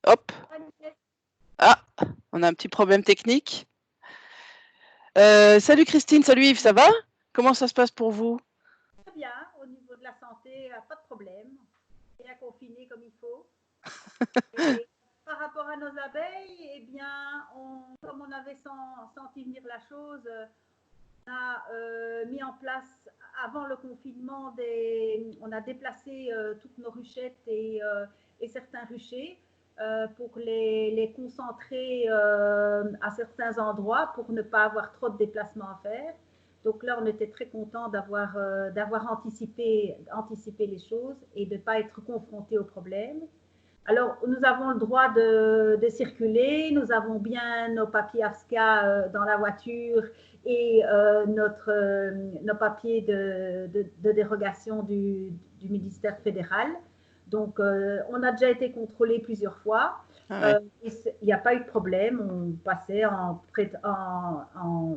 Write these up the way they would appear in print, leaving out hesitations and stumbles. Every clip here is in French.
Hop. Ah, on a un petit problème technique. Salut Christine, salut Yves, ça va? Comment ça se passe pour vous? Très bien, au niveau de la santé, pas de problème. Bien confiné comme il faut. Et par rapport à nos abeilles, eh bien, comme on avait senti venir la chose, on a mis en place, avant le confinement, on a déplacé toutes nos ruchettes et certains ruchers pour les concentrer à certains endroits pour ne pas avoir trop de déplacements à faire. Donc là, on était très content d'avoir anticipé les choses et de ne pas être confronté aux problèmes. Alors, nous avons le droit de circuler, nous avons bien nos papiers AFSCA dans la voiture et nos papiers de dérogation du ministère fédéral. Donc, on a déjà été contrôlé plusieurs fois. Ah ouais. Il n'y a pas eu de problème. On passait en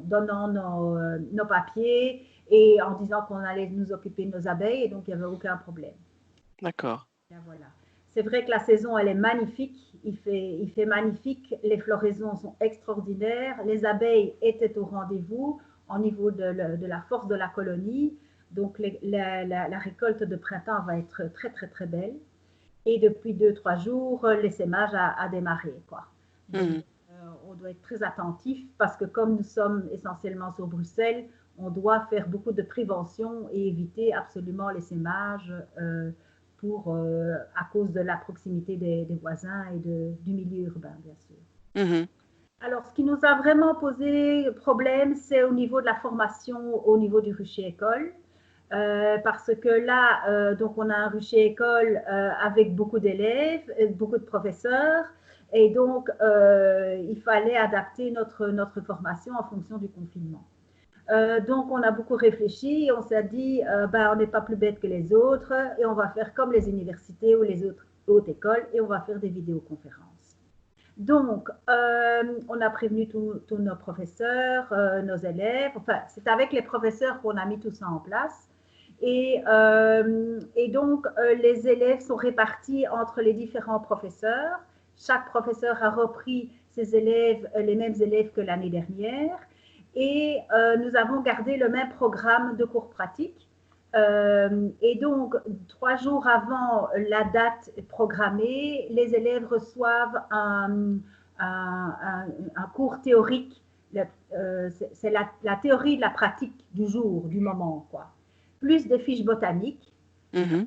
donnant nos papiers et en disant qu'on allait nous occuper de nos abeilles, et donc il n'y avait aucun problème. D'accord. Voilà. C'est vrai que la saison, elle est magnifique. Il fait magnifique. Les floraisons sont extraordinaires. Les abeilles étaient au rendez-vous au niveau de la force de la colonie. Donc, la récolte de printemps va être très, très, très belle. Et depuis 2-3 jours, l'essaimage a démarré, quoi. Donc, Mhm. on doit être très attentif parce que comme nous sommes essentiellement sur Bruxelles, on doit faire beaucoup de prévention et éviter absolument l'essaimage à cause de la proximité des voisins et du milieu urbain, bien sûr. Mhm. Alors, ce qui nous a vraiment posé problème, c'est au niveau de la formation, au niveau du rucher école. Parce que là, donc on a un rucher école avec beaucoup d'élèves, beaucoup de professeurs, et donc il fallait adapter notre formation en fonction du confinement. Donc on a beaucoup réfléchi et on s'est dit, on n'est pas plus bête que les autres et on va faire comme les universités ou les autres hautes écoles et on va faire des vidéoconférences. Donc, on a prévenu tous nos professeurs, nos élèves. Enfin, c'est avec les professeurs qu'on a mis tout ça en place. Et donc, les élèves sont répartis entre les différents professeurs. Chaque professeur a repris ses élèves, les mêmes élèves que l'année dernière. Et nous avons gardé le même programme de cours pratiques. Et donc, 3 jours avant la date programmée, les élèves reçoivent un cours théorique. C'est la théorie de la pratique du jour, du moment, quoi. Plus des fiches botaniques Mhm.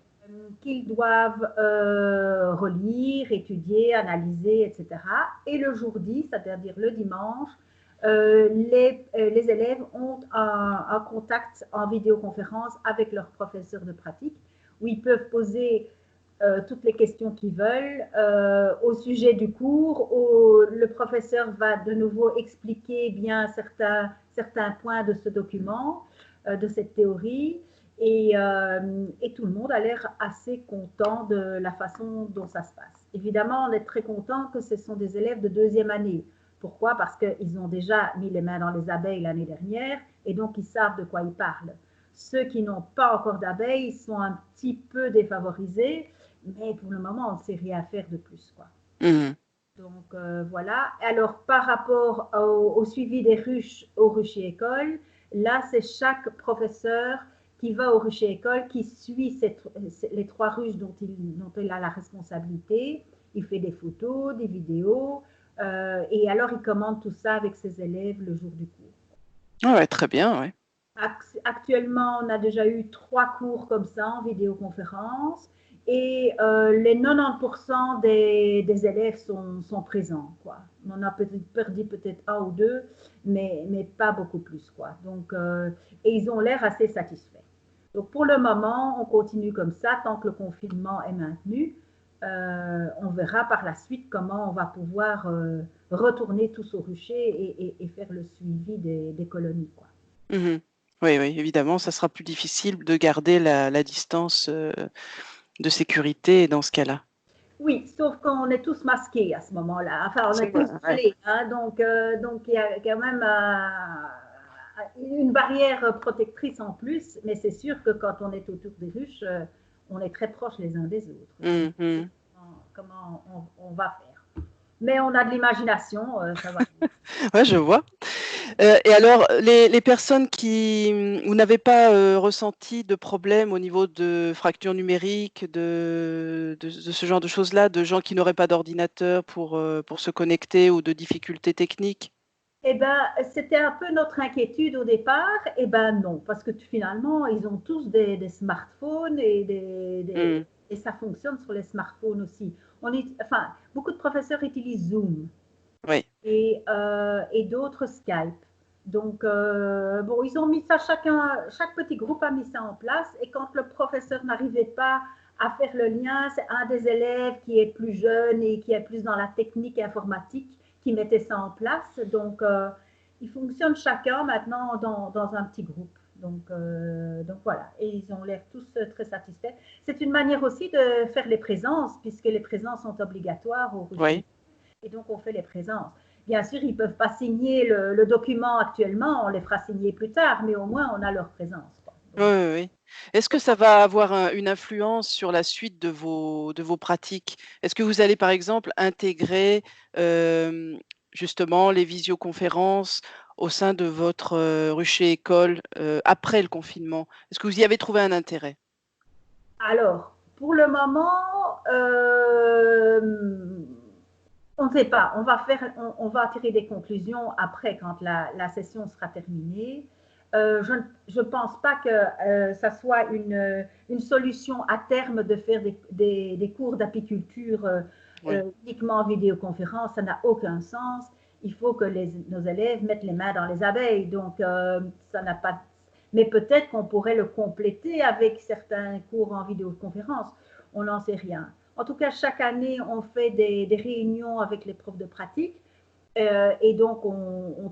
qu'ils doivent relire, étudier, analyser, etc. Et le jour 10, c'est-à-dire le dimanche, les élèves ont un contact en vidéoconférence avec leur professeur de pratique où ils peuvent poser toutes les questions qu'ils veulent au sujet du cours. Le professeur va de nouveau expliquer bien certains points de ce document, de cette théorie. Et tout le monde a l'air assez content de la façon dont ça se passe. Évidemment, on est très content que ce sont des élèves de 2e année. Pourquoi? Parce qu'ils ont déjà mis les mains dans les abeilles l'année dernière et donc ils savent de quoi ils parlent. Ceux qui n'ont pas encore d'abeilles sont un petit peu défavorisés, mais pour le moment, on ne sait rien faire de plus, quoi. Mhm. Donc voilà. Alors par rapport au suivi des ruches au rucher école, là c'est chaque professeur qui va au rucher école, qui suit les 3 ruches dont il a la responsabilité. Il fait des photos, des vidéos, et alors il commande tout ça avec ses élèves le jour du cours. Ah ouais, très bien, ouais. Actuellement, on a déjà eu 3 cours comme ça en vidéoconférence et les 90% des élèves sont présents, quoi. On en a perdu peut-être 1 ou 2, mais pas beaucoup plus, quoi. Donc, et ils ont l'air assez satisfaits. Donc, pour le moment, on continue comme ça tant que le confinement est maintenu. On verra par la suite comment on va pouvoir retourner tous au rucher et faire le suivi des colonies, quoi. Mhm. Oui, oui, évidemment, ça sera plus difficile de garder la distance de sécurité dans ce cas-là. Oui, sauf qu'on est tous masqués à ce moment-là. Enfin, on C'est est vrai, tous ouais. collés, hein, donc il y a quand même une barrière protectrice en plus, mais c'est sûr que quand on est autour des ruches, on est très proches les uns des autres. Donc, Mhm. comment on va faire. Mais on a de l'imagination, ça va. Ouais, je vois. Et alors, les personnes qui vous n'avez pas ressenti de problème au niveau de fracture numérique, de ce genre de choses-là, de gens qui n'auraient pas d'ordinateur pour se connecter ou de difficultés techniques? Eh ben, c'était un peu notre inquiétude au départ. Eh ben non, parce que finalement, ils ont tous des smartphones Mmh. et ça fonctionne sur les smartphones aussi. Enfin, beaucoup de professeurs utilisent Zoom Oui, et d'autres Skype. Donc, bon, ils ont mis ça, chaque petit groupe a mis ça en place. Et quand le professeur n'arrivait pas à faire le lien, c'est un des élèves qui est plus jeune et qui est plus dans la technique informatique qui mettait ça en place. Donc, ils fonctionnent chacun maintenant dans un petit groupe. Donc voilà, et ils ont l'air tous très satisfaits. C'est une manière aussi de faire les présences, puisque les présences sont obligatoires au rugby. oui. Et donc on fait les présences. Bien sûr, ils ne peuvent pas signer le document actuellement, on les fera signer plus tard, mais au moins on a leur présence. Oui, oui, oui. Est-ce que ça va avoir une influence sur la suite de vos pratiques? Est-ce que vous allez, par exemple, intégrer justement les visioconférences au sein de votre rucher école après le confinement? Est-ce que vous y avez trouvé un intérêt? Alors, pour le moment, on ne sait pas. On va tirer des conclusions après quand la session sera terminée. Je ne pense pas que ça soit une solution à terme de faire des cours d'apiculture Oui. uniquement en vidéoconférence. Ça n'a aucun sens. Il faut que nos élèves mettent les mains dans les abeilles. Donc, ça n'a pas. Mais peut-être qu'on pourrait le compléter avec certains cours en vidéoconférence. On n'en sait rien. En tout cas, chaque année, on fait des réunions avec les profs de pratique. Et donc, on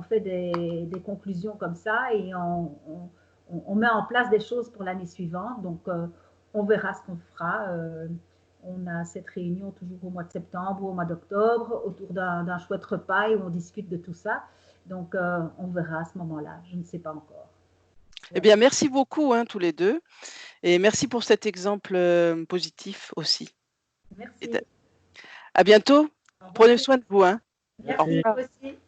fait des conclusions comme ça et on met en place des choses pour l'année suivante. Donc, on verra ce qu'on fera. On a cette réunion toujours au mois de septembre ou au mois d'octobre autour d'un chouette repas et où on discute de tout ça. Donc, on verra à ce moment-là. Je ne sais pas encore. Eh Voilà. bien, merci beaucoup, hein, tous les deux, et merci pour cet exemple positif aussi. Et Merci. à bientôt. Au revoir. Prenez soin de vous, hein. Au Merci revoir. aussi.